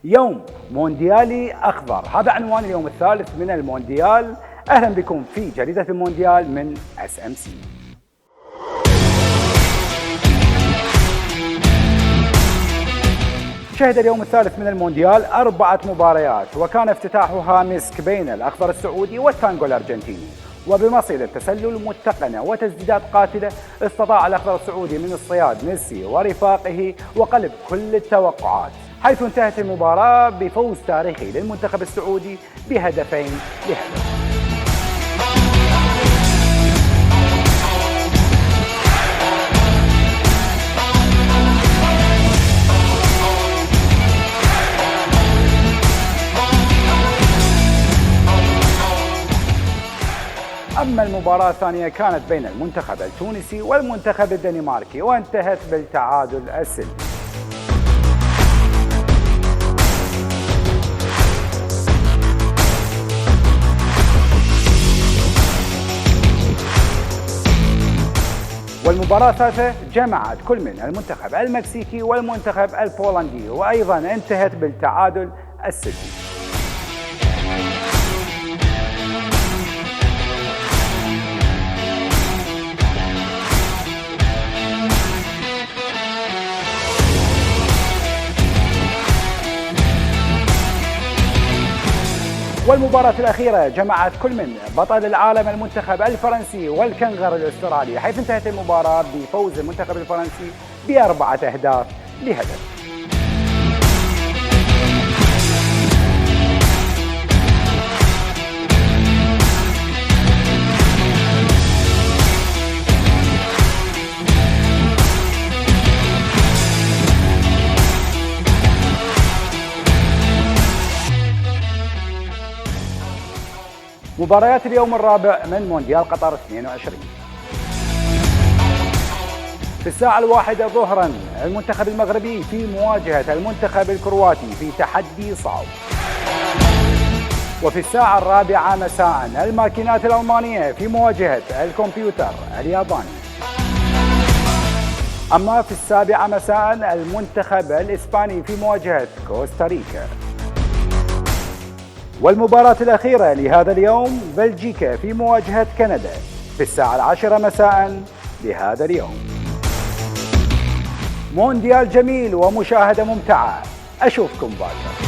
يوم مونديالي أخضر، هذا عنوان اليوم الثالث من المونديال. أهلا بكم في جريدة المونديال من SMC. شهد اليوم الثالث من المونديال 4 مباريات، وكان افتتاحها مسك بين الأخضر السعودي والتانغو الأرجنتيني، وبمصيدة تسلل متقنة وتسديدات قاتلة استطاع الأخضر السعودي من اصطياد ميسي ورفاقه وقلب كل التوقعات، حيث انتهت المباراة بفوز تاريخي للمنتخب السعودي بهدفين لهدف. أما المباراة الثانية كانت بين المنتخب التونسي والمنتخب الدنماركي، وانتهت بالتعادل السلبي. والمباراة الثالثة جمعت كل من المنتخب المكسيكي والمنتخب البولندي، وأيضا انتهت بالتعادل السلبي. والمباراة الأخيرة جمعت كل من بطل العالم المنتخب الفرنسي والكنغر الأسترالي، حيث انتهت المباراة بفوز المنتخب الفرنسي ب4 أهداف لهدف. مباريات اليوم الرابع من مونديال قطر 22. في الساعة 1 ظهرا المنتخب المغربي في مواجهة المنتخب الكرواتي في تحدي صعب. وفي الساعة 4 مساء الماكينات الألمانية في مواجهة الكمبيوتر الياباني. أما في 7 مساء المنتخب الإسباني في مواجهة كوستاريكا. والمباراة الأخيرة لهذا اليوم بلجيكا في مواجهة كندا في الساعة 10 مساء لهذا اليوم. مونديال جميل ومشاهدة ممتعة، أشوفكم باكر.